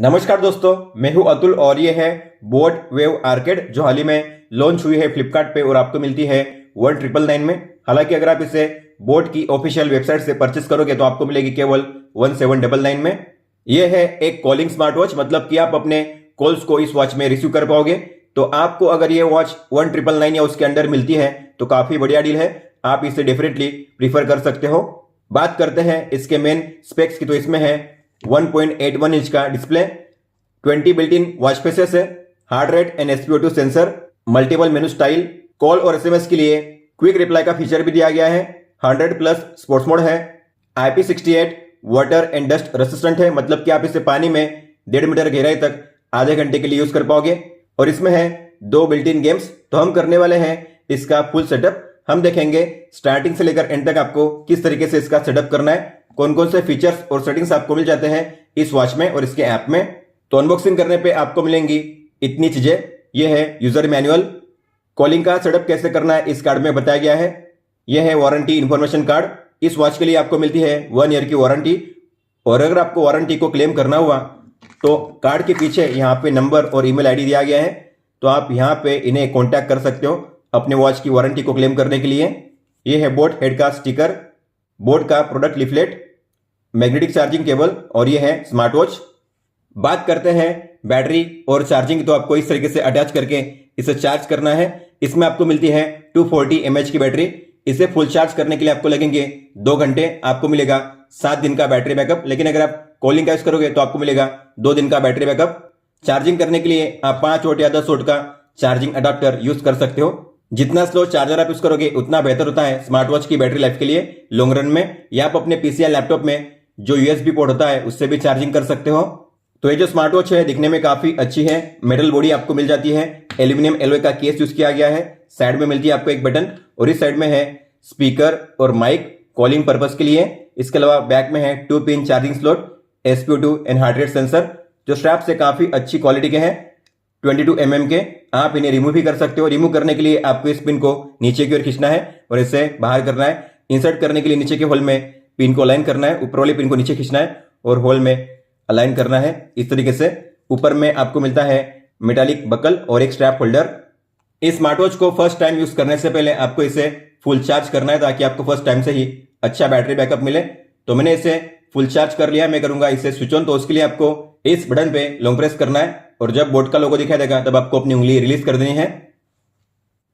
नमस्कार दोस्तों, मैं हूं अतुल और ये है बोट वेव आर्केड जो हाल ही में लॉन्च हुई है फ्लिपकार्ट पे और आपको मिलती है 1999 में। हालांकि अगर आप इसे बोट की ऑफिशियल वेबसाइट से परचेस करोगे तो आपको मिलेगी केवल 1799 में। यह है एक कॉलिंग स्मार्ट वॉच, मतलब कि आप अपने कॉल्स को इस वॉच में रिसीव कर पाओगे। तो आपको अगर ये वॉच 1999 या उसके अंडर मिलती है तो काफी बढ़िया डील है, आप इसे डेफिनेटली प्रीफर कर सकते हो। बात करते हैं इसके मेन स्पेक्स की, तो इसमें है 1.81 इंच का display, 20 built in watch faces है, heart rate and SpO2 sensor, multiple menu style, call और SMS के लिए क्विक रिप्लाई का फीचर भी दिया गया है, 100+ स्पोर्ट्स मोड है, IP68 water and dust resistant है, मतलब कि आप इसे पानी में 1.5 मीटर गहराई तक आधे घंटे के लिए यूज कर पाओगे। और इसमें है 2 बिल्ट इन गेम्स। तो हम करने वाले हैं इसका फुल सेटअप। हम देखेंगे स्टार्टिंग से लेकर एंड तक आपको किस तरीके से इसका सेटअप करना है, कौन कौन से फीचर्स और सेटिंग्स आपको मिल जाते हैं इस वॉच में और इसके ऐप में। तो अनबॉक्सिंग करने पे आपको मिलेंगी इतनी चीजें। ये है यूजर मैनुअल, कॉलिंग का सेटअप कैसे करना है इस कार्ड में बताया गया है। यह है वारंटी इंफॉर्मेशन कार्ड। इस वॉच के लिए आपको मिलती है 1 ईयर की वारंटी, और अगर आपको वारंटी को क्लेम करना हुआ तो कार्ड के पीछे यहाँ पे नंबर और ईमेल आईडी दिया गया है, तो आप यहाँ पे इन्हें कॉन्टैक्ट कर सकते हो अपने वॉच की वारंटी को क्लेम करने के लिए। यह है बोट हेड का स्टिकर, बोट का product leaflet, magnetic charging cable और यह है स्मार्ट वॉच। बात करते हैं बैटरी और चार्जिंग, तो आपको इस तरीके से अटैच करके इसे चार्ज करना है। इसमें आपको मिलती है 240 mAh की बैटरी। इसे फुल चार्ज करने के लिए आपको लगेंगे 2 घंटे, आपको मिलेगा 7 दिन का बैटरी बैकअप। लेकिन अगर आप कॉलिंग का यूज करोगे तो आपको मिलेगा 2 दिन का बैटरी बैकअप। चार्जिंग करने के लिए आप 5 वोल्ट या 10 वोल्ट का चार्जिंग अडाप्टर यूज कर सकते हो। जितना स्लो चार्जर आप यूज करोगे उतना बेहतर होता है स्मार्ट वॉच की बैटरी लाइफ के लिए लॉन्ग रन में। या आप अपने पीसी या लैपटॉप में जो USB पोर्ट होता है उससे भी चार्जिंग कर सकते हो। तो ये जो स्मार्ट वॉच है दिखने में काफी अच्छी है। मेटल बॉडी आपको मिल जाती है, एल्यूमिनियम एलॉय का केस यूज किया गया है। साइड में मिलती है आपको एक बटन और इस साइड में है स्पीकर और माइक कॉलिंग पर्पस के लिए। इसके अलावा बैक में है 2 pin charging slot, SpO2 and heart rate sensor जो स्ट्रैप से काफी अच्छी क्वालिटी के हैं, 22 mm के। आप इन्हें रिमूव भी कर सकते हो। रिमूव करने के लिए आपको इस पिन को नीचे की ओर खींचना है और इसे बाहर करना है। इंसर्ट करने के लिए नीचे के होल में पिन को अलाइन करना है, ऊपर वाली पिन को नीचे खींचना है और होल में अलाइन करना है इस तरीके से। ऊपर में आपको मिलता है मेटालिक बकल और एक स्ट्रैप होल्डर। इस स्मार्ट वॉच को फर्स्ट टाइम यूज करने से पहले आपको इसे फुल चार्ज करना है ताकि आपको फर्स्ट टाइम से ही अच्छा बैटरी बैकअप मिले। तो मैंने इसे फुल चार्ज कर लिया। मैं करूंगा इसे स्विच ऑन, तो उसके लिए आपको इस बटन पे लॉन्ग प्रेस करना है और जब बोट का लोगो दिखाई देगा तब आपको अपनी उंगली रिलीज कर देनी है।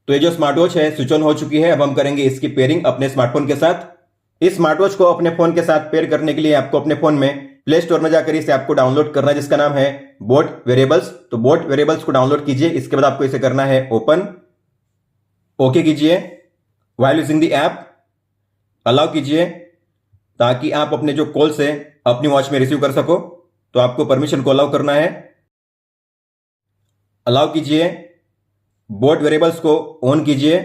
तो ये जो स्मार्ट वॉच है स्विच ऑन हो चुकी है। अब हम करेंगे इसकी पेयरिंग अपने स्मार्टफोन के साथ। इस स्मार्ट वॉच को अपने फोन के साथ पेयर करने के लिए आपको अपने फोन में प्ले स्टोर में जाकर इसे आपको डाउनलोड करना है, जिसका नाम है बोट वेरिएबल्स। तो बोट वेरिएबल्स को डाउनलोड कीजिए। इसके बाद आपको इसे करना है ओपन, ओके कीजिए। While using the app allow कीजिए ताकि आप अपने जो कॉल से अपनी वॉच में रिसीव कर सको। तो आपको परमिशन को अलाउ करना है, अलाउ कीजिए। बोट वेरिएबल्स को ऑन कीजिए,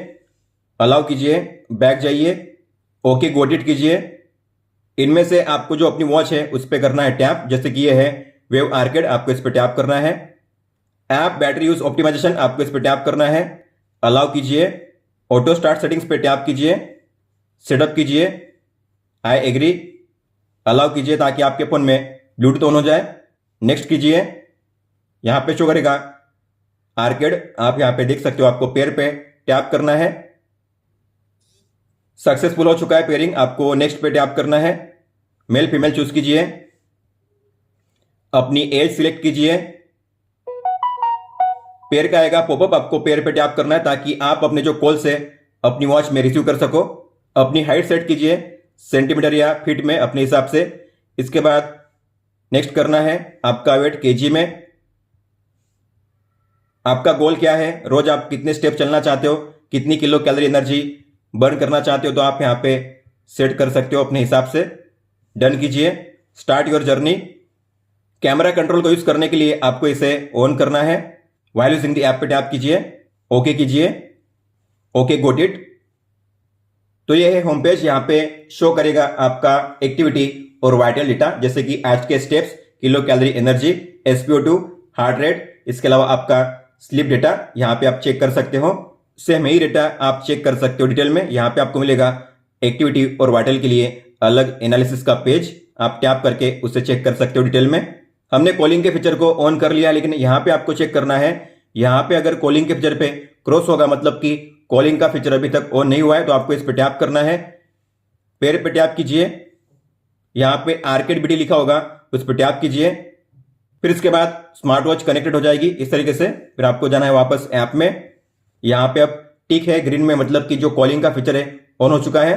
अलाउ कीजिए, बैक जाइए, ओके गॉट इट कीजिए। इनमें से आपको जो अपनी वॉच है उस पर करना है टैप, जैसे कि ये है वेव आर्केड, आपको इस पर टैप करना है। ऐप बैटरी यूज ऑप्टिमाइजेशन आपको इस पर टैप करना है, अलाउ कीजिए। ऑटो स्टार्ट सेटिंग्स पे टैप कीजिए, सेटअप कीजिए, आई एग्री, अलाउ कीजिए ताकि आपके फोन में ब्लूटूथ ऑन हो जाए। नेक्स्ट कीजिए। यहां पे शो करेगा आर्केड, आप यहां पे देख सकते हो। आपको पेयर पे टैप करना है। सक्सेसफुल हो चुका है पेयरिंग। आपको नेक्स्ट पे टैप करना है, मेल फीमेल चूज कीजिए, अपनी एज सिलेक्ट कीजिए। पेयर का आएगा पॉपअप, आपको पेयर पे टैप करना है ताकि आप अपने जो कॉल से अपनी वॉच में रिसीव कर सको। अपनी हाइट सेट कीजिए सेंटीमीटर या फीट में अपने हिसाब से। इसके बाद नेक्स्ट करना है आपका वेट केजी में। आपका गोल क्या है, रोज आप कितने स्टेप चलना चाहते हो, कितनी किलो कैलोरी एनर्जी बर्न करना चाहते हो, तो आप यहां पे सेट कर सकते हो अपने हिसाब से। डन कीजिए, start your journey. Camera control को यूज करने के लिए आपको इसे ऑन करना है। व्हाइल यूजिंग द ऐप पे टैप कीजिए, ओके कीजिए, ओके गॉट इट। तो ये है होम पेज। यहां पे शो करेगा आपका एक्टिविटी और वाइटल डेटा, जैसे कि आज के steps, kilo calorie energy, SpO2, heart rate. इसके अलावा आपका स्लीप डेटा यहां पे आप चेक कर सकते हो। सेम यही डेटा आप चेक कर सकते हो डिटेल में। यहां पे आपको मिलेगा एक्टिविटी और वाइटल के लिए अलग एनालिसिस का पेज, आप टैप करके उसे चेक कर सकते हो डिटेल में। हमने कॉलिंग के फीचर को ऑन कर लिया, लेकिन यहाँ पे आपको चेक करना है, यहाँ पे अगर कॉलिंग के फीचर पे क्रॉस होगा मतलब कि कॉलिंग का फीचर अभी तक ऑन नहीं हुआ है, तो आपको इस पे टैप करना है। पेड़ पे टैप कीजिए, यहाँ पे आर्केड बीडी लिखा होगा, उस पर टैप कीजिए। फिर इसके बाद स्मार्ट वॉच कनेक्टेड हो जाएगी इस तरीके से। फिर आपको जाना है वापस ऐप में, यहाँ पे अब टिक है ग्रीन में, मतलब कि जो कॉलिंग का फीचर है ऑन हो चुका है।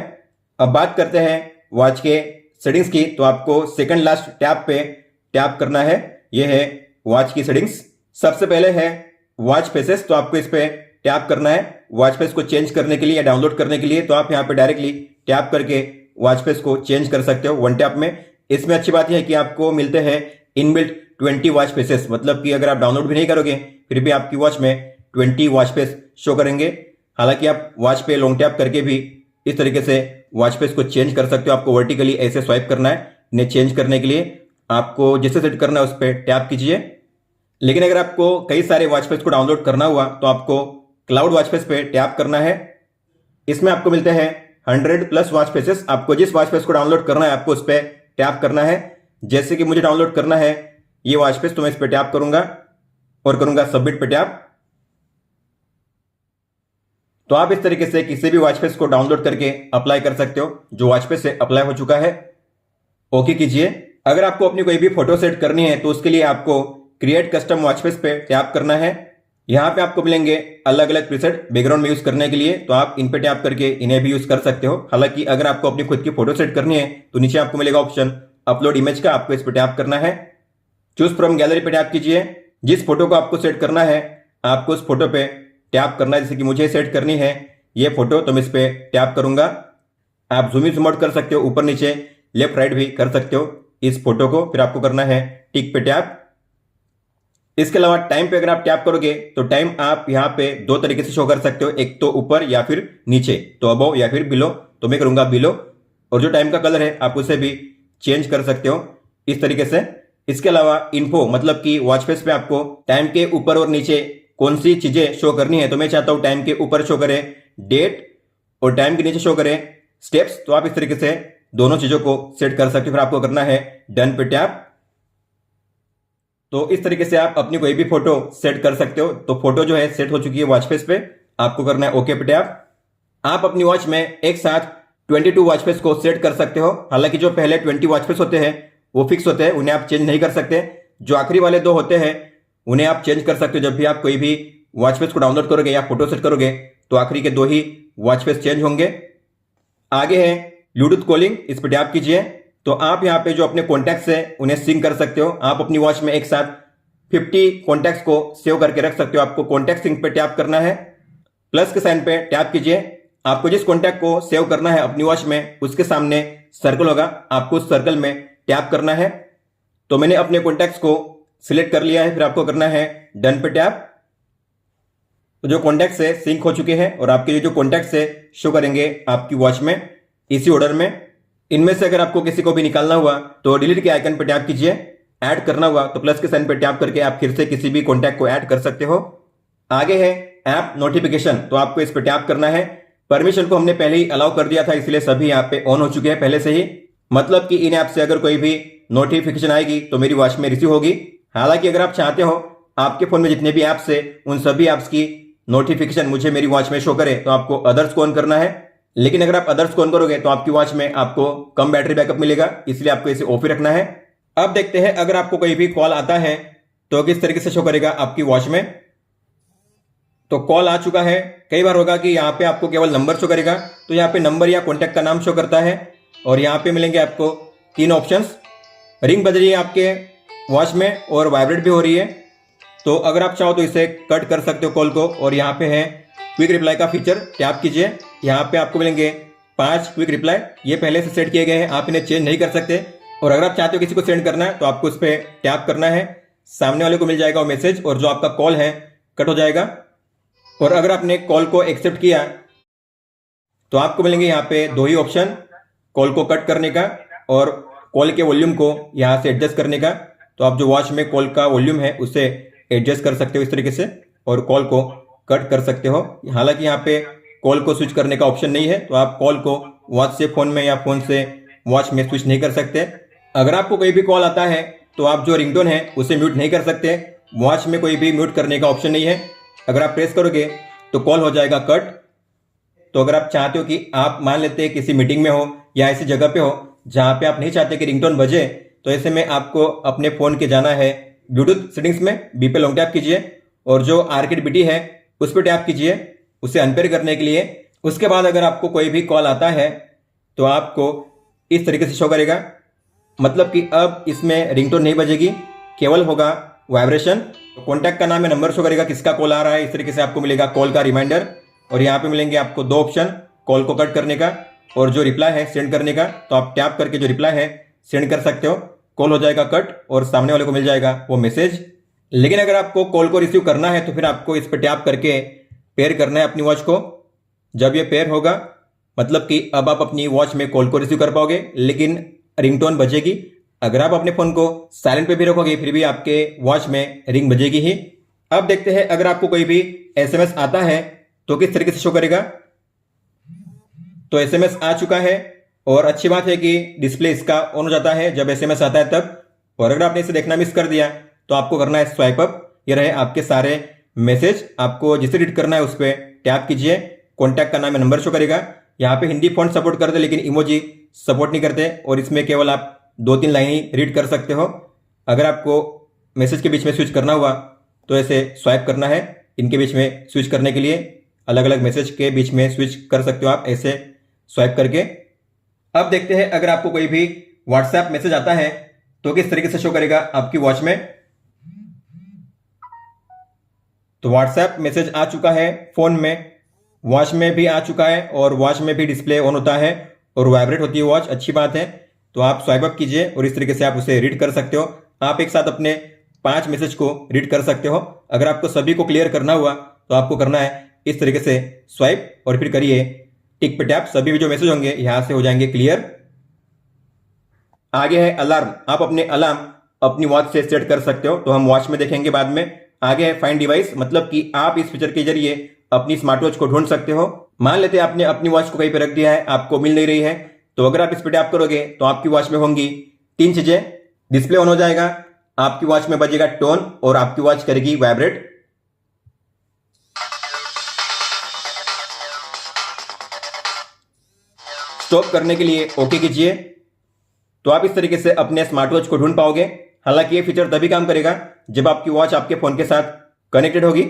अब बात करते हैं वॉच के सेटिंग्स की, तो आपको सेकंड लास्ट टैप पे टैप करना है। यह है वॉच की सेटिंग्स। सबसे पहले है वॉच फेसेस, तो आपको इस पे टैप करना है वॉच फेस को चेंज करने के लिए या डाउनलोड करने के लिए। तो आप यहाँ पे डायरेक्टली टैप करके वॉच फेस को चेंज कर सकते हो वन टैप में। इसमें अच्छी बात यह है कि आपको मिलते हैं इनबिल्ट 20 वॉच फेसेस, मतलब कि अगर आप डाउनलोड भी नहीं करोगे फिर भी आपकी वॉच में 20 वॉच फेस शो करेंगे। हालांकि आप वॉच पे लॉन्ग टैप करके भी इस तरीके से वॉच फेस को चेंज कर सकते हो। आपको वर्टिकली ऐसे स्वाइप करना है इन्हें चेंज करने के लिए। आपको जिसे सेट करना है उस पर टैप कीजिए। लेकिन अगर आपको कई सारे वॉच फेस को डाउनलोड करना हुआ तो आपको क्लाउड वॉच फेस पे टैप करना है। इसमें आपको मिलते हैं 100+ वॉच फेसेस। आपको जिस वॉच फेस को डाउनलोड करना है आपको उस पर टैप करना है। जैसे कि मुझे डाउनलोड करना है ये वॉच फेस, तो मैं इस पर टैप करूंगा और करूंगा सबमिट पे टैप। तो आप इस तरीके से किसी भी वॉच फेस को डाउनलोड करके अप्लाई कर सकते हो जो वॉच फेस से अप्लाई हो चुका है। ओके कीजिए। अगर आपको अपनी कोई भी फोटो सेट करनी है तो उसके लिए आपको क्रिएट कस्टम वॉच फेस पे टैप करना है। यहाँ पे आपको मिलेंगे अलग अलग प्रीसेट बैकग्राउंड में यूज करने के लिए, तो आप इन पे टैप करके इन्हें भी यूज कर सकते हो। हालांकि अगर आपको अपनी खुद की फोटो सेट करनी है तो नीचे आपको मिलेगा ऑप्शन अपलोड इमेज का, आपको इस पे टैप करना है। चूज फ्रॉम गैलरी पे टैप कीजिए। जिस फोटो को आपको सेट करना है आपको उस फोटो पे टैप करना है। जैसे कि मुझे सेट करनी है ये फोटो, तो मैं इस पे टैप करूंगा। आप जूम इन जूम आउट कर सकते हो, ऊपर नीचे लेफ्ट राइट भी कर सकते हो इस फोटो को। फिर आपको करना है टिक पे टैप। इसके अलावा टाइम पे अगर आप टैप करोगे तो टाइम आप यहाँ पे दो तरीके से शो कर सकते हो, एक तो ऊपर या फिर नीचे, तो अबव या फिर बिलो। तो मैं करूंगा बिलो। और जो टाइम का कलर है आप उसे भी चेंज कर सकते हो इस तरीके से। इसके अलावा इन्फो, मतलब कि वॉच फेस पे आपको टाइम के ऊपर और नीचे कौन सी चीजें शो करनी है, तो मैं चाहता हूं टाइम के ऊपर शो करे डेट और टाइम के नीचे शो करे स्टेप्स। तो आप इस तरीके से दोनों चीजों को सेट कर सकते हो। फिर आपको करना है डन पे टैप। तो इस तरीके से आप अपनी कोई भी फोटो सेट कर सकते हो। तो फोटो जो है सेट हो चुकी है वॉच फेस पे, आपको करना है ओके पे टैप। आप अपनी वॉच में एक साथ 22 वॉच फेस को सेट कर सकते हो। हालांकि जो पहले 20 वॉच फेस होते हैं वो फिक्स होते हैं, उन्हें आप चेंज नहीं कर सकते। जो आखिरी वाले दो होते हैं उन्हें आप चेंज कर सकते हो। जब भी आप कोई भी वॉच फेस को डाउनलोड करोगे या फोटो सेट करोगे तो आखिरी के दो ही वॉच फेस चेंज होंगे। आगे है ब्लूटूथ कॉलिंग, इस पर टैप कीजिए। तो आप यहाँ पे जो अपने कॉन्टैक्ट्स है उन्हें सिंक कर सकते हो। आप अपनी वॉच में एक साथ 50 कॉन्टैक्ट्स को सेव करके रख सकते हो। आपको कॉन्टैक्ट सिंक पे टैप करना है, प्लस के साइन पे टैप कीजिए। आपको जिस कॉन्टैक्ट को सेव करना है अपनी वॉच में उसके सामने सर्कल होगा, आपको उस सर्कल में टैप करना है। तो मैंने अपने कॉन्टैक्ट्स को सिलेक्ट कर लिया है। फिर आपको करना है डन पे टैप। तो जो कॉन्टैक्ट्स है सिंक हो चुके हैं और आपके जो कॉन्टैक्ट्स है शो करेंगे आपकी वॉच में इसी ऑर्डर में। इनमें से अगर आपको किसी को भी निकालना हुआ तो डिलीट के आइकन पर टैप कीजिए। ऐड करना हुआ तो प्लस के साइन पर टैप करके आप फिर से किसी भी कॉन्टैक्ट को ऐड कर सकते हो। आगे है ऐप नोटिफिकेशन, तो आपको इस पर टैप करना है। परमिशन को हमने पहले ही अलाउ कर दिया था, इसलिए सभी यहाँ पे ऑन हो चुके हैं पहले से ही। मतलब कि इन ऐप से अगर कोई भी नोटिफिकेशन आएगी तो मेरी वॉच में रिसीव होगी। हालांकि अगर आप चाहते हो आपके फोन में जितने भी ऐप्स है उन सभी ऐप्स की नोटिफिकेशन मुझे मेरी वॉच में शो करे तो आपको अदर्स को ऑन करना है। लेकिन अगर आप अदर्स को ऑन करोगे तो आपकी वॉच में आपको कम बैटरी बैकअप मिलेगा, इसलिए आपको इसे ऑफ ही रखना है। अब देखते हैं अगर आपको कोई भी कॉल आता है तो किस तरीके से शो करेगा आपकी वॉच में। तो कॉल आ चुका है। कई बार होगा कि यहाँ पे आपको केवल नंबर शो करेगा, तो यहाँ पे नंबर या कॉन्टैक्ट का नाम शो करता है और यहाँ पे मिलेंगे आपको 3 ऑप्शंस। रिंग बज रही है आपके वॉच में और वाइब्रेट भी हो रही है, तो अगर आप चाहो तो इसे कट कर सकते हो कॉल को। और यहाँ पे है क्विक रिप्लाई का फीचर, टैप कीजिए। यहाँ पे आपको मिलेंगे 5 क्विक रिप्लाई, ये पहले से सेट किए गए हैं, आप इन्हें चेंज नहीं कर सकते। और अगर आप चाहते हो किसी को सेंड करना है तो आपको उस पर टैप करना है, सामने वाले को मिल जाएगा वो मैसेज और जो आपका कॉल है कट हो जाएगा। और अगर आपने कॉल को एक्सेप्ट किया तो आपको मिलेंगे यहाँ पे 2 ही ऑप्शन, कॉल को कट करने का और कॉल के वॉल्यूम को यहाँ से एडजस्ट करने का। तो आप जो वॉच में कॉल का वॉल्यूम है उसे एडजस्ट कर सकते हो इस तरीके से और कॉल को कट कर सकते हो। हालांकि यहाँ पे कॉल को स्विच करने का ऑप्शन नहीं है, तो आप कॉल को वॉच से फोन में या फोन से वॉच में स्विच नहीं कर सकते। अगर आपको कोई भी कॉल आता है तो आप जो रिंगटोन है उसे म्यूट नहीं कर सकते। वॉच में कोई भी म्यूट करने का ऑप्शन नहीं है। अगर आप प्रेस करोगे तो कॉल हो जाएगा कट। तो अगर आप चाहते हो कि आप मान लेते हैं किसी मीटिंग में हो या ऐसी जगह पे हो जहां पे आप नहीं चाहते कि रिंगटोन बजे, तो ऐसे में आपको अपने फोन के जाना है ब्लूटूथ सेटिंग्स में, बी पे लॉन्ग टैप कीजिए और जो आर्केड बीटी है उस पर टैप कीजिए उसे अनपेयर करने के लिए। उसके बाद अगर आपको कोई भी कॉल आता है तो आपको इस तरीके से शो करेगा, मतलब कि अब इसमें रिंगटोन नहीं बजेगी, केवल होगा वाइब्रेशन। कॉन्टैक्ट का नाम है, नंबर शो करेगा किसका कॉल आ रहा है। इस तरीके से आपको मिलेगा कॉल का रिमाइंडर और यहाँ पे मिलेंगे आपको दो ऑप्शन, कॉल को कट करने का और जो रिप्लाई है सेंड करने का। तो आप टैप करके जो रिप्लाई है सेंड कर सकते हो, कॉल हो जाएगा कट और सामने वाले को मिल जाएगा वो मैसेज। लेकिन अगर आपको कॉल को रिसीव करना है तो फिर आपको इस पर टैप करके पेयर करना है अपनी वॉच को। जब ये पेयर होगा मतलब कि अब आप अपनी वॉच में कॉल को रिसीव कर पाओगे लेकिन रिंगटोन बजेगी। अगर आप अपने फोन को साइलेंट पे भी रखोगे फिर भी आपके वॉच में रिंग बजेगी ही। अब देखते हैं अगर आपको कोई भी एसएमएस आता है तो किस तरीके से शो करेगा। तो एसएमएस आ चुका है और अच्छी बात है कि डिस्प्ले इसका ऑन हो जाता है जब एसएमएस आता है तब। और अगर आपने इसे देखना मिस कर दिया तो आपको करना है स्वाइप अप। ये रहे आपके सारे मैसेज, आपको जिसे रीड करना है उस पर टैप कीजिए। कॉन्टैक्ट का नाम है, नंबर शो करेगा। यहाँ पे हिंदी फॉन्ट सपोर्ट करते लेकिन इमोजी सपोर्ट नहीं करते और इसमें केवल आप 2-3 लाइन ही रीड कर सकते हो। अगर आपको मैसेज के बीच में स्विच करना हुआ तो ऐसे स्वाइप करना है। इनके बीच में स्विच करने के लिए अलग अलग मैसेज के बीच में स्विच कर सकते हो आप ऐसे स्वाइप करके। अब देखते हैं अगर आपको कोई भी व्हाट्सएप मैसेज आता है तो किस तरीके से शो करेगा आपकी वॉच में। तो व्हाट्सएप मैसेज आ चुका है फोन में, वॉच में भी आ चुका है और वॉच में भी डिस्प्ले ऑन होता है और वाइब्रेट होती है वॉच, अच्छी बात है। तो आप स्वाइप अप कीजिए और इस तरीके से आप उसे रीड कर सकते हो। आप एक साथ अपने 5 मैसेज को रीड कर सकते हो। अगर आपको सभी को क्लियर करना हुआ तो आपको करना है इस तरीके से स्वाइप और फिर करिए टिक पे टैप, सभी जो मैसेज होंगे यहां से हो जाएंगे क्लियर। आगे है अलार्म, आप अपने अलार्म अपनी वॉच से सेट कर सकते हो, तो हम वॉच में देखेंगे बाद में। आगे है फाइंड डिवाइस, मतलब कि आप इस फीचर के जरिए अपनी स्मार्ट वॉच को ढूंढ सकते हो। मान लेते हैं आपने अपनी वॉच को कहीं पे रख दिया है, आपको मिल नहीं रही है, तो अगर आप इस पर टैप करोगे तो आपकी वॉच में होंगी 3 चीजें। डिस्प्ले ऑन हो जाएगा, आपकी वॉच में बजेगा टोन और आपकी वॉच करेगी वाइब्रेट। स्टॉप करने के लिए ओके कीजिए। तो आप इस तरीके से अपने स्मार्ट वॉच को ढूंढ पाओगे। हालांकि ये फीचर तभी काम करेगा जब आपकी वॉच आपके फोन के साथ कनेक्टेड होगी।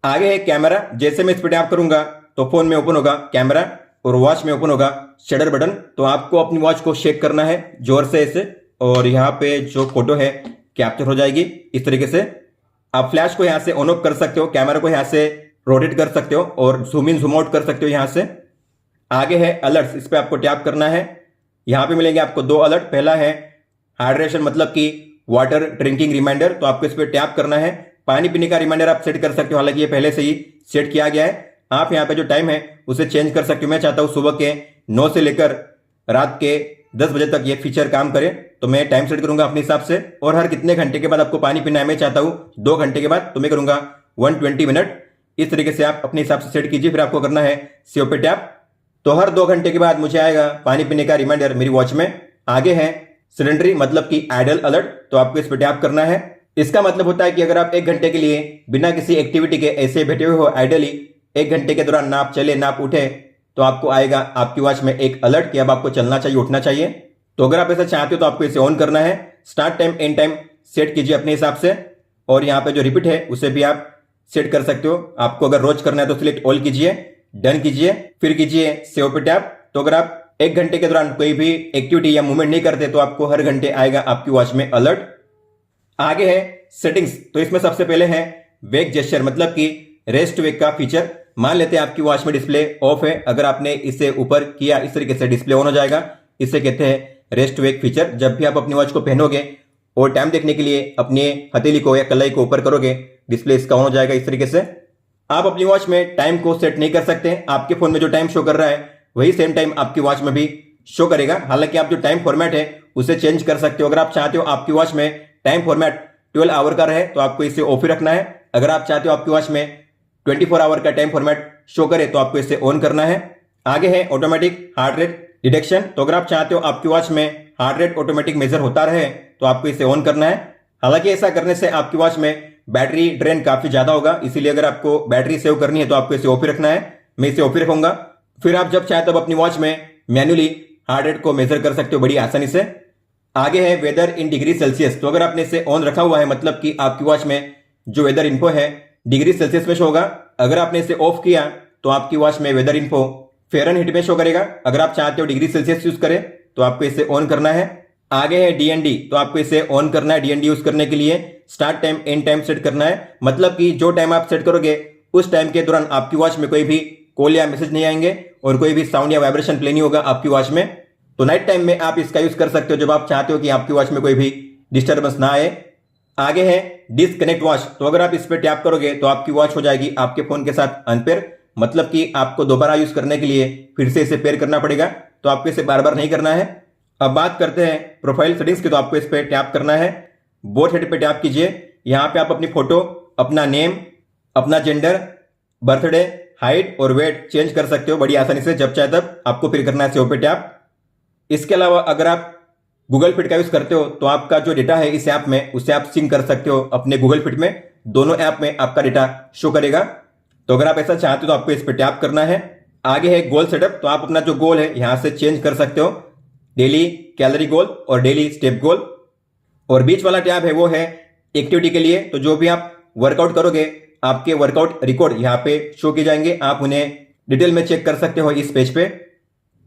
आगे है कैमरा, जैसे मैं इस पर टैप करूंगा तो फोन में ओपन होगा कैमरा और वॉच में ओपन होगा शटर बटन। तो आपको अपनी वॉच को शेक करना है जोर से ऐसे और यहाँ पे जो फोटो है कैप्चर हो जाएगी इस तरीके से। आप फ्लैश को यहाँ से ऑन ऑफ कर सकते हो, कैमरा को यहाँ से रोटेट कर सकते हो और जूम इन जूम आउट कर सकते हो यहाँ से। आगे है अलर्ट्स, इस पर आपको टैप करना है। यहाँ पे मिलेंगे आपको 2 अलर्ट। पहला है हाइड्रेशन, मतलब कि वाटर ड्रिंकिंग रिमाइंडर, तो आपको इस पर टैप करना है। पानी पीने का रिमाइंडर आप सेट कर सकते हो, हालांकि ये पहले से ही सेट किया गया है। आप यहाँ पे जो टाइम है उसे चेंज कर सकते हो। मैं चाहता हूँ सुबह के 9 से लेकर रात के 10 बजे तक ये फीचर काम करे, तो मैं टाइम सेट करूंगा अपने हिसाब से। और हर कितने घंटे के बाद आपको पानी पीना है, मैं चाहता हूँ 2 घंटे के बाद, तो मैं करूंगा 120 मिनट। इस तरीके से आप अपने हिसाब से सेट कीजिए। फिर आपको करना है सेव पे टैप। तो हर 2 घंटे के बाद मुझे आएगा पानी पीने का रिमाइंडर मेरी वॉच में। आगे है सिलेंडरी, मतलब कि आइडल अलर्ट, तो आपको इस पर टैप करना है। इसका मतलब होता है कि अगर आप 1 घंटे के लिए बिना किसी एक्टिविटी के ऐसे बैठे हुए हो आइडली, 1 घंटे के दौरान ना आप चले ना आप उठे, तो आपको आएगा आपकी वॉच में एक अलर्ट कि अब आपको चलना चाहिए, उठना चाहिए। तो अगर आप ऐसा चाहते हो तो आपको इसे ऑन करना है। Start time and time set कीजिए अपने हिसाब से और यहाँ पे जो रिपीट है उसे भी आप सेट कर सकते हो। आपको अगर रोज करना है तो सिलेक्ट ऑल कीजिए, डन कीजिए, फिर कीजिए सेव पे टैप। तो अगर आप 1 घंटे के दौरान कोई भी एक्टिविटी या मूवमेंट नहीं करते तो आपको हर घंटे आएगा आपकी वॉच में अलर्ट। आगे है सेटिंग्स, तो इसमें सबसे पहले है वेक जेस्चर, मतलब कि रेस्ट वेक का फीचर। मान लेते हैं आपकी वॉच में डिस्प्ले ऑफ है, अगर आपने इसे ऊपर किया इस तरीके से डिस्प्ले ऑन हो जाएगा। इसे कहते हैं रेस्ट वेक फीचर। जब भी आप अपनी वॉच को पहनोगे और टाइम देखने के लिए अपनी हथेली को या कलाई को ऊपर करोगे, डिस्प्ले इसका ऑन हो जाएगा इस तरीके से। आप अपनी वॉच में टाइम को सेट नहीं कर सकते, आपके फोन में जो टाइम शो कर रहा है वही सेम टाइम आपकी वॉच में भी शो करेगा। हालांकि आप जो टाइम फॉर्मेट है उसे चेंज कर सकते हो। अगर आप चाहते हो आपकी वॉच में टाइम फॉर्मेट 12 आवर का रहे तो आपको इसे ऑफ ही रखना है। अगर आप चाहते हो आपकी वॉच में 24 आवर का टाइम फॉर्मेट शो करे तो आपको इसे ऑन करना है। आगे है ऑटोमेटिक हार्ट रेट, डिटेक्शन, तो अगर आप चाहते हो आपकी वॉच में हार्ट रेट ऑटोमेटिक मेजर होता रहे तो आपको इसे ऑन करना है। हालांकि ऐसा करने से आपकी वॉच में बैटरी ड्रेन काफी ज्यादा होगा, इसीलिए अगर आपको बैटरी सेव करनी है तो आपको इसे ऑफ ही रखना है। मैं इसे ऑफ ही रखूंगा। फिर आप जब चाहे तब अपनी वॉच में मैन्युअली हार्ट रेट को मेजर कर सकते हो बड़ी आसानी से। आगे है वेदर इन डिग्री सेल्सियस, तो अगर आपने इसे ऑन रखा हुआ है मतलब कि आपकी वॉच में जो वेदर इन्फो है डिग्री सेल्सियस में शो होगा। अगर आपने इसे ऑफ किया तो आपकी वॉच में वेदर इन्फो फ़ारेनहीट में शो करेगा। अगर आप चाहते हो डिग्री सेल्सियस यूज करें तो आपको इसे ऑन करना है। आगे है डीएनडी, तो आपको इसे ऑन करना है। डीएनडी यूज करने के लिए start time and time set करना है, मतलब कि जो टाइम आप सेट करोगे उस टाइम के दौरान आपकी वॉच में कोई भी कॉल या मैसेज नहीं आएंगे और कोई भी साउंड या वाइब्रेशन प्ले नहीं होगा आपकी वॉच में। तो नाइट टाइम में आप इसका यूज कर सकते हो जब आप चाहते हो कि आपकी वॉच में कोई भी डिस्टर्बेंस ना आए। आगे है डिस्कनेक्ट वॉच, तो अगर आप इस पर टैप करोगे तो आपकी वॉच हो जाएगी आपके फोन के साथ अनपेयर, मतलब कि आपको दोबारा यूज करने के लिए फिर से इसे पेयर करना पड़ेगा, तो आपको इसे बार बार नहीं करना है। अब बात करते हैं प्रोफाइल सेटिंग्स की, तो आपको इस पर टैप करना है। बोथ हेड पे टैप कीजिए। यहां पे आप अपनी फोटो, अपना नेम, अपना जेंडर, बर्थडे, हाइट और वेट चेंज कर सकते हो बड़ी आसानी से। जब चाहे तब आपको फिर करना है सेव पे टैप। इसके अलावा अगर आप गूगल फिट का यूज करते हो तो आपका जो डेटा है इस ऐप में उसे आप सिंक कर सकते हो अपने गूगल फिट में। दोनों ऐप में आपका डेटा शो करेगा। तो अगर आप ऐसा चाहते हो तो आपको इस पर टैप करना है। आगे है गोल सेटअप, तो आप अपना जो गोल है यहां से चेंज कर सकते हो, डेली कैलोरी गोल और डेली स्टेप गोल। और बीच वाला टैब है वो है एक्टिविटी के लिए, तो जो भी आप वर्कआउट करोगे आपके वर्कआउट रिकॉर्ड यहाँ पे शो किए जाएंगे, आप उन्हें डिटेल में चेक कर सकते हो इस पेज पे।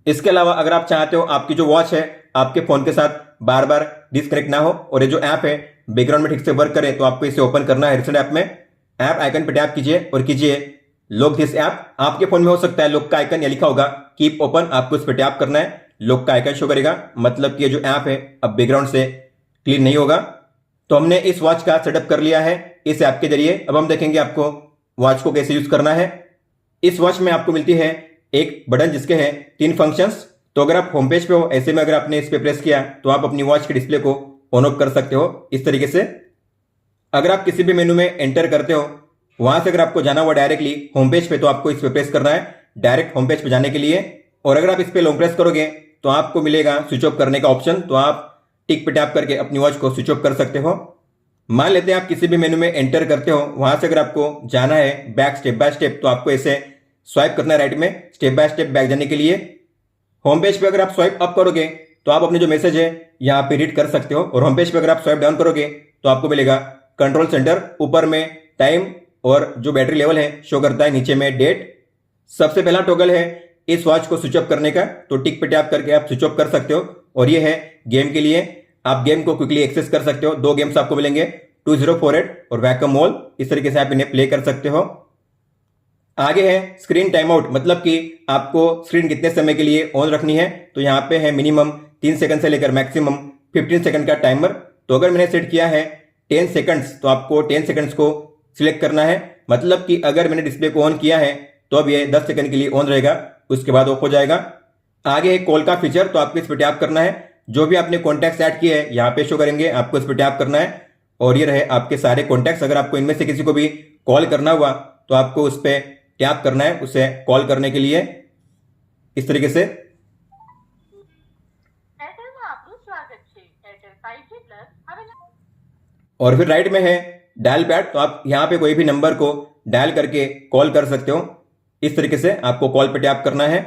इसके अलावा अगर आप चाहते हो आपकी जो वॉच है आपके फोन के साथ बार बार डिस्कनेक्ट ना हो और ये जो ऐप है बैकग्राउंड में ठीक से वर्क करे, तो आपको इसे ओपन करना है रिसेंट ऐप में। ऐप आइकन पे टैप कीजिए और कीजिए लॉक दिस ऐप। आपके फोन में हो सकता है लॉक का आइकन या लिखा होगा कीप ओपन, आपको इस पर टैप करना है। लॉक का आइकन शो करेगा, मतलब कि ये जो ऐप है अब बैकग्राउंड से क्लीन नहीं होगा। तो हमने इस वॉच का सेटअप कर लिया है इस ऐप के जरिए। अब हम देखेंगे आपको वॉच को कैसे यूज करना है। इस वॉच में आपको मिलती है एक बटन जिसके हैं 3 फंक्शंस। तो अगर आप होम पेज पे हो, ऐसे में अगर आपने इस पे प्रेस किया तो आप अपनी वॉच के डिस्प्ले को ऑन ऑफ कर सकते हो इस तरीके से। अगर आप किसी भी मेनू में एंटर करते हो वहां से अगर आपको जाना हुआ डायरेक्टली होम पेज पे, तो आपको इस पे प्रेस करना है डायरेक्ट होम पेज पे जाने के लिए। और अगर आप इस पे लॉन्ग प्रेस करोगे तो आपको मिलेगा स्विच ऑफ करने का ऑप्शन, तो आप टिक पे टैप करके अपनी वॉच को स्विच ऑफ कर सकते हो। मान लेते हैं आप किसी भी मेनू में एंटर करते हो, वहां से अगर आपको जाना है बैक स्टेप बाय स्टेप, तो आपको ऐसे स्वाइप करना है राइट में स्टेप बाय स्टेप बैक जाने के लिए। होम पेज पे अगर आप स्वाइप अप करोगे तो आप अपने जो मैसेज है यहाँ पे रीड कर सकते हो, और होम पेज पे अगर आप स्वाइप डाउन करोगे तो आपको मिलेगा कंट्रोल सेंटर। ऊपर में टाइम और जो बैटरी लेवल है शो करता है, नीचे में डेट। सबसे पहला टॉगल है इस वॉच को स्विच ऑफ करने का, तो टिक पे टैप करके आप स्विच ऑफ कर सकते हो। और ये है गेम के लिए, आप गेम को क्विकली एक्सेस कर सकते हो। 2 गेम्स आपको मिलेंगे 2048 और वैकम मॉल, इस तरीके से आप इन्हें प्ले कर सकते हो। आगे है स्क्रीन टाइम आउट, मतलब कि आपको स्क्रीन कितने समय के लिए ऑन रखनी है। तो यहाँ पे है मिनिमम 3 सेकंड से लेकर मैक्सिमम 15 सेकंड का टाइमर। तो अगर मैंने सेट किया है 10 सेकंड्स, तो आपको 10 सेकंड्स को सिलेक्ट करना है, मतलब कि अगर मैंने डिस्प्ले को ऑन किया है तो अब ये 10 सेकंड के लिए ऑन रहेगा, उसके बाद ऑफ हो जाएगा। आगे है कॉल का फीचर, तो आपको इस पर टैप करना है। जो भी आपने कॉन्टैक्ट ऐड किए हैं यहाँ पे शो करेंगे, आपको इस पर टैप करना है और ये रहे आपके सारे कॉन्टैक्ट्स। अगर आपको इनमें से किसी को भी कॉल करना हुआ तो आपको उस पर टैप करना है उसे कॉल करने के लिए, इस तरीके से। और फिर राइट में है डायल पैड, तो आप यहां पे कोई भी नंबर को डायल करके कॉल कर सकते हो। इस तरीके से आपको कॉल पे टैप करना है।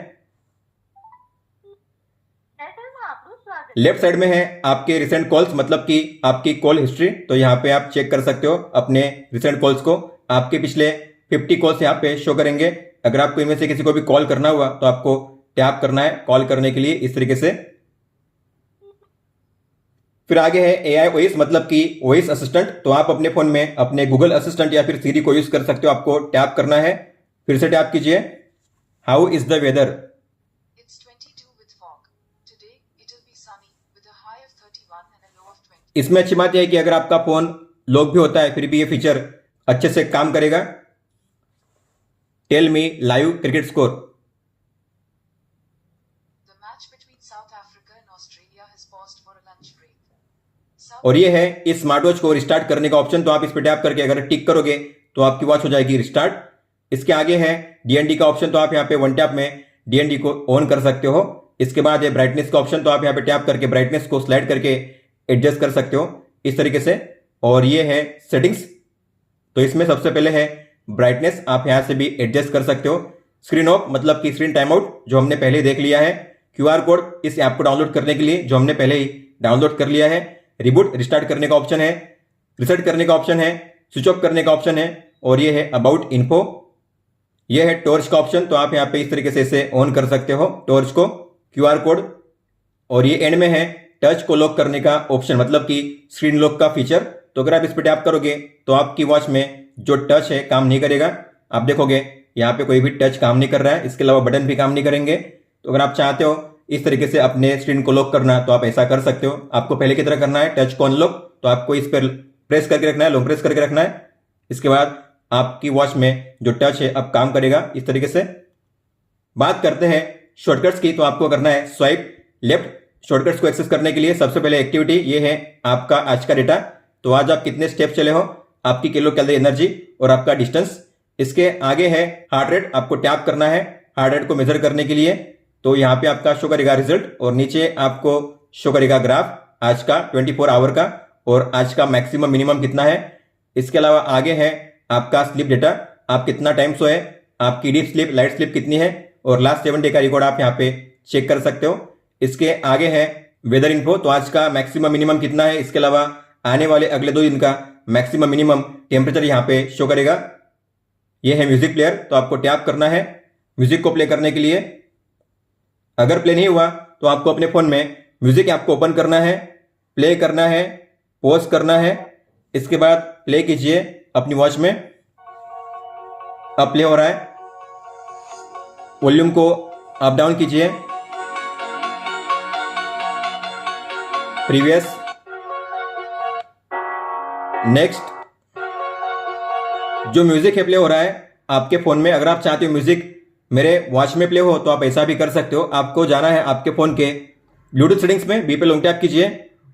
लेफ्ट साइड में है आपके रिसेंट कॉल्स, मतलब कि आपकी कॉल हिस्ट्री। तो यहाँ पे आप चेक कर सकते हो अपने रिसेंट कॉल्स को। आपके पिछले 50 कॉल्स यहाँ पे शो करेंगे। अगर आपको इनमें से किसी को भी कॉल करना हुआ तो आपको टैप करना है कॉल करने के लिए, इस तरीके से। फिर आगे है AI वॉइस, मतलब कि वॉइस असिस्टेंट। तो आप अपने फोन में अपने गूगल असिस्टेंट या फिर सीरी को यूज कर सकते हो। आपको टैप करना है, फिर से टैप कीजिए। How is the weather. इसमें अच्छी बात यह है कि अगर आपका फोन लॉक भी होता है फिर भी ये फीचर अच्छे से काम करेगा। Tell me live cricket score. और ये है इस स्मार्ट वॉच को रिस्टार्ट करने का ऑप्शन, तो आप इस पर टैप करके अगर टिक करोगे तो आपकी वॉच हो जाएगी रिस्टार्ट। इसके आगे है डीएनडी का ऑप्शन, तो आप यहाँ पे 1 टैप में डीएनडी को ऑन कर सकते हो। इसके बाद है ब्राइटनेस का ऑप्शन, तो आप यहाँ पे टैप करके ब्राइटनेस को स्लाइड करके एडजस्ट कर सकते हो इस तरीके से। और ये है सेटिंग्स, तो इसमें सबसे पहले है ब्राइटनेस, आप यहाँ से भी एडजस्ट कर सकते हो। स्क्रीन ऑफ मतलब कि स्क्रीन टाइम आउट, जो हमने पहले ही देख लिया है। क्यूआर कोड इस ऐप को डाउनलोड करने के लिए, जो हमने पहले ही डाउनलोड कर लिया है। रिबूट रिस्टार्ट करने का ऑप्शन है, रिसेट करने का ऑप्शन है, स्विच ऑफ करने का ऑप्शन है, और ये है अबाउट इन्फो। ये है टॉर्च का ऑप्शन, तो आप यहाँ पे इस तरीके से इसे ऑन कर सकते हो टॉर्च को, क्यूआर कोड। और ये एंड में है टच को लॉक करने का ऑप्शन, मतलब कि स्क्रीन लॉक का फीचर। तो अगर आप इस पर टैप करोगे तो आपकी वॉच में जो टच है काम नहीं करेगा। आप देखोगे यहाँ पे कोई भी टच काम नहीं कर रहा है, इसके अलावा बटन भी काम नहीं करेंगे। तो अगर आप चाहते हो इस तरीके से अपने स्क्रीन को लॉक करना, तो आप ऐसा कर सकते हो। आपको पहले की तरह करना है टच को अनलॉक, तो आपको इस पर प्रेस करके रखना है, लॉन्ग प्रेस करके रखना है। इसके बाद आपकी वॉच में जो टच है अब काम करेगा इस तरीके से। बात करते हैं शॉर्टकट्स की, तो आपको करना है स्वाइप लेफ्ट। शॉर्टकट्स को एक्सेस करने के लिए सबसे पहले एक्टिविटी ये है आपका आज का डेटा, तो आज आप कितने स्टेप चले हो, आपकी किलो कैलोरी एनर्जी और आपका डिस्टेंस। इसके आगे है हार्ट रेट, आपको टैप करना है हार्ट रेट को मेजर करने के लिए, तो यहाँ पे आपका शो करेगा रिजल्ट, और नीचे आपको शो करेगा ग्राफ आज का 24 आवर का, और आज का मैक्सिमम मिनिमम कितना है। इसके अलावा आगे है आपका स्लीप डेटा, आप कितना टाइम सोए, आपकी डीप स्लीप लाइट स्लीप कितनी है, और लास्ट 7 डे का रिकॉर्ड आप यहाँ पे चेक कर सकते हो। इसके आगे है वेदर इन्फो, तो आज का मैक्सिमम मिनिमम कितना है, इसके अलावा आने वाले अगले 2 दिन का मैक्सिमम मिनिमम टेम्परेचर यहाँ पे शो करेगा। यह है म्यूजिक प्लेयर, तो आपको टैप करना है म्यूजिक को प्ले करने के लिए। अगर प्ले नहीं हुआ तो आपको अपने फोन में म्यूजिक ऐप को ओपन करना है, प्ले करना है, पॉज करना है। इसके बाद प्ले कीजिए अपनी वॉच में, अब प्ले हो रहा है। वॉल्यूम को अप डाउन कीजिए, प्रीवियस, नेक्स्ट। जो म्यूजिक है प्ले हो रहा है आपके फोन में। अगर आप चाहते हो म्यूजिक मेरे वॉच में प्ले हो तो आप ऐसा भी कर सकते हो। आपको जाना है आपके फोन के ब्लूटूथ सेटिंग्स में, बी पे लॉन्ग टैप कीजिए,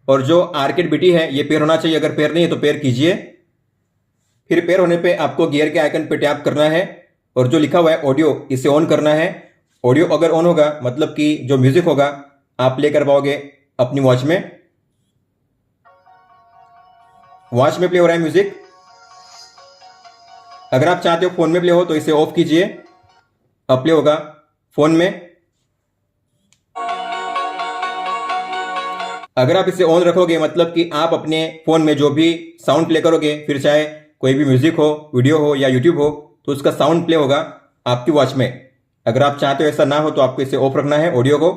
और जो आर्केड बीटी है ये पेयर होना चाहिए, अगर पेयर नहीं है तो पेयर कीजिए। फिर पेयर होने पे आपको गियर के आइकन पे टैप करना है, और जो लिखा हुआ है ऑडियो इसे ऑन करना है। ऑडियो अगर ऑन होगा मतलब कि जो म्यूजिक होगा आप प्ले कर पाओगे अपनी वॉच में। वॉच में प्ले हो रहा है म्यूजिक। अगर आप चाहते हो फोन में प्ले हो तो इसे ऑफ कीजिए, अब प्ले होगा फोन में। अगर आप इसे ऑन रखोगे मतलब कि आप अपने फोन में जो भी साउंड प्ले करोगे, फिर चाहे कोई भी म्यूजिक हो, वीडियो हो या यूट्यूब हो, तो उसका साउंड प्ले होगा आपकी वॉच में। अगर आप चाहते हो ऐसा ना हो तो आपको इसे ऑफ रखना है ऑडियो को।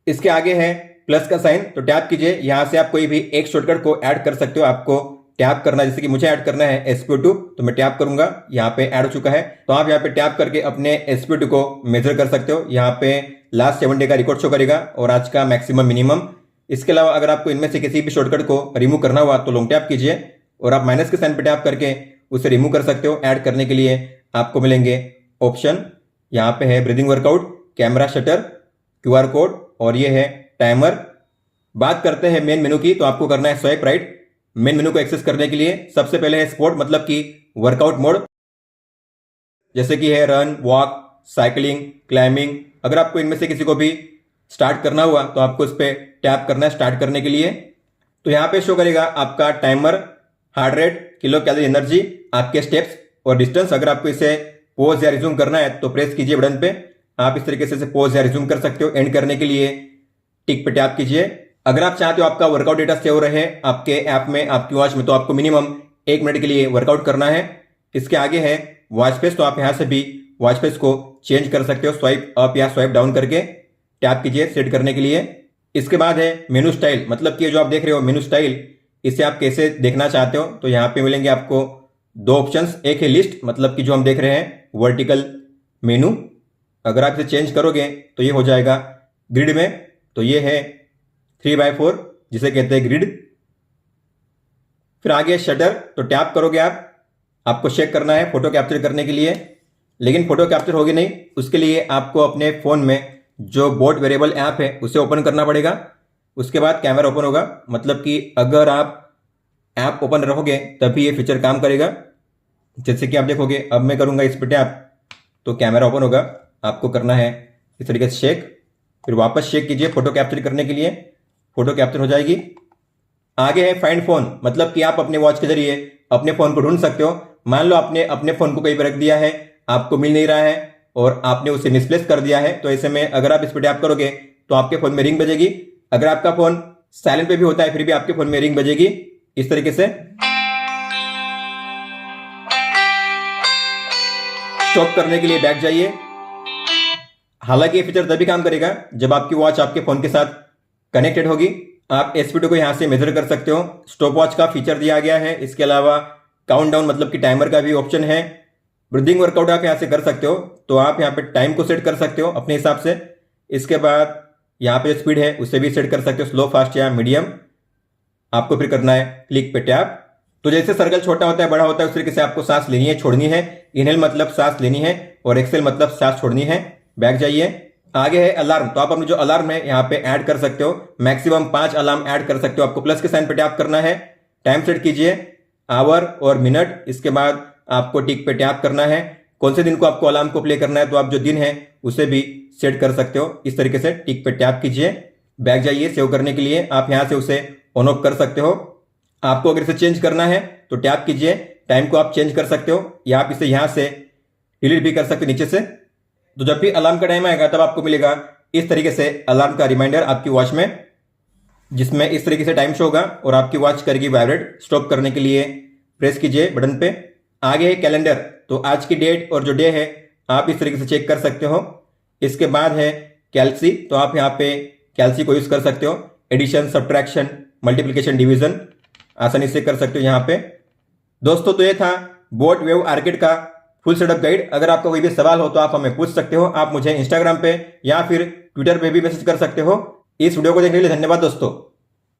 इसके आगे है प्लस का साइन, तो टैप कीजिए, यहां से आप कोई भी एक शॉर्टकट को ऐड कर सकते हो। आपको टैप करना है, जैसे कि मुझे ऐड करना है SPO2, तो मैं टैप करूंगा, यहाँ पे ऐड हो चुका है। तो आप यहाँ पे टैप करके अपने SPO2 को मेजर कर सकते हो। यहाँ पे लास्ट 7 डे का रिकॉर्ड शो करेगा और आज का मैक्सिमम मिनिमम। इसके अलावा अगर आपको इनमें से किसी भी शॉर्टकट को रिमूव करना हुआ तो लॉन्ग टैप कीजिए, और आप माइनस के साइन पे टैप करके उसे रिमूव कर सकते हो। ऐड करने के लिए आपको मिलेंगे ऑप्शन, यहाँ पे है breathing workout, camera shutter, QR code, और ये है टाइमर। बात करते हैं मेन मेनू की, तो आपको करना है स्वाइप राइट। मेन मेनू को एक्सेस करने के लिए सबसे पहले है स्पोर्ट, मतलब कि वर्कआउट मोड, जैसे कि है रन, वॉक, साइकिलिंग, क्लाइंबिंग। अगर आपको इनमें से किसी को भी स्टार्ट करना हुआ तो आपको इस पर टैप करना है स्टार्ट करने के लिए। तो यहाँ पे शो करेगा आपका timer, heart rate, kilo calorie energy, आपके स्टेप्स और डिस्टेंस। अगर आपको इसे पॉज या रिज्यूम करना है तो प्रेस कीजिए बटन पे, आप इस तरीके से पॉज या रिज्यूम कर सकते हो। एंड करने के लिए टिक पे टैप कीजिए। अगर आप चाहते हो आपका वर्कआउट डेटा सेव रहे आपके ऐप में, आपकी वॉच में, तो आपको मिनिमम 1 मिनट के लिए वर्कआउट करना है। इसके आगे है वॉच फेस, तो आप यहां से भी वॉच फेस को चेंज कर सकते हो, स्वाइप अप या स्वाइप डाउन करके टैप कीजिए सेट करने के लिए। इसके बाद है मेनू स्टाइल, मतलब कि जो आप देख रहे हो मेनू स्टाइल, इसे आप कैसे देखना चाहते हो। तो यहाँ पे मिलेंगे आपको 2 ऑप्शंस, एक है लिस्ट, मतलब कि जो हम देख रहे हैं वर्टिकल मेनू। अगर आप इसे चेंज करोगे तो ये हो जाएगा ग्रिड में, तो ये है 3x4 जिसे कहते हैं ग्रिड। फिर आगे शटर, तो टैप करोगे आपको चेक करना है फोटो कैप्चर करने के लिए, लेकिन फोटो कैप्चर होगी नहीं, उसके लिए आपको अपने फोन में जो बोट वेरिएबल ऐप है उसे ओपन करना पड़ेगा। उसके बाद कैमरा ओपन होगा, मतलब कि अगर आप ऐप ओपन रखोगे तभी ये फीचर काम करेगा। जैसे कि आप देखोगे, अब मैं करूंगा इस पर टैप तो कैमरा ओपन होगा। आपको करना है इस तरीके से शेक, फिर वापस चेक कीजिए फोटो कैप्चर करने के लिए, फोटो कैप्चर हो जाएगी। आगे है फाइंड फोन, मतलब कि आप अपने वॉच के जरिए अपने फोन को ढूंढ सकते हो। मान लो आपने अपने फोन को कहीं पर रख दिया है, आपको मिल नहीं रहा है और आपने उसे मिसप्लेस कर दिया है, तो ऐसे में अगर आप इस पर टैप करोगे तो आपके फोन में रिंग बजेगी। अगर आपका फोन साइलेंट पे भी होता है फिर भी आपके फोन में रिंग बजेगी इस तरीके से। स्टॉप करने के लिए बैक जाइए। हालांकि ये फीचर तभी काम करेगा जब आपकी वॉच आपके फोन के साथ कनेक्टेड होगी। आप एसपीडी को यहां से मेजर कर सकते हो। स्टॉप वॉच का फीचर दिया गया है। इसके अलावा काउंटडाउन मतलब कि टाइमर का भी ऑप्शन है। ब्रीदिंग वर्कआउट आप यहां से कर सकते हो, तो आप यहां पे टाइम को सेट कर सकते हो अपने हिसाब से। इसके बाद यहां पे जो स्पीड है उसे भी सेट कर सकते हो, स्लो, फास्ट या मीडियम। आपको फिर करना है क्लिक पे टैप। तो जैसे सर्कल छोटा होता है बड़ा होता है उस तरीके से आपको सांस लेनी है, छोड़नी है। इनहेल मतलब सांस लेनी है और एक्सेल मतलब सांस छोड़नी है। बैक जाइए। आगे है अलार्म, तो आप अपने जो अलार्म है यहाँ पे ऐड कर सकते हो। मैक्सिमम 5 अलार्म ऐड कर सकते हो। आपको प्लस के साइन पे टैप करना है, टाइम सेट कीजिए, आवर और मिनट। इसके बाद आपको टिक पे टैप करना है। कौन से दिन को आपको अलार्म को प्ले करना है तो आप जो दिन है उसे भी सेट कर सकते हो। इस तरीके से टिक पे टैप कीजिए। बैक जाइए। सेव करने के लिए आप यहां से उसे ऑन ऑफ कर सकते हो। आपको अगर इसे चेंज करना है तो टैप कीजिए, टाइम को आप चेंज कर सकते हो या आप इसे यहां से डिलीट भी कर सकते हो नीचे से। तो जब भी अलार्म का टाइम आएगा तब आपको मिलेगा इस तरीके से अलार्म का रिमाइंडर आपकी वॉच में, जिसमें इस तरीके से टाइम शो होगा और आपकी वॉच करेगी वाइब्रेट। स्टॉप करने के लिए प्रेस कीजिए बटन पे। आगे है कैलेंडर, तो आज की डेट और जो डे है आप इस तरीके से चेक कर सकते हो। इसके बाद है कैल्सी, तो आप यहाँ पे कैल्सी को यूज कर सकते हो। एडिशन, सब्ट्रैक्शन, मल्टीप्लिकेशन, डिवीजन आसानी से कर सकते हो यहाँ पे। दोस्तों तो ये था बोट वेव आर्केड का फुल सेटअप गाइड। अगर आपका कोई भी सवाल हो तो आप हमें पूछ सकते हो। आप मुझे इंस्टाग्राम पे या फिर ट्विटर पे भी मैसेज कर सकते हो। इस वीडियो को देखने के लिए धन्यवाद दोस्तों।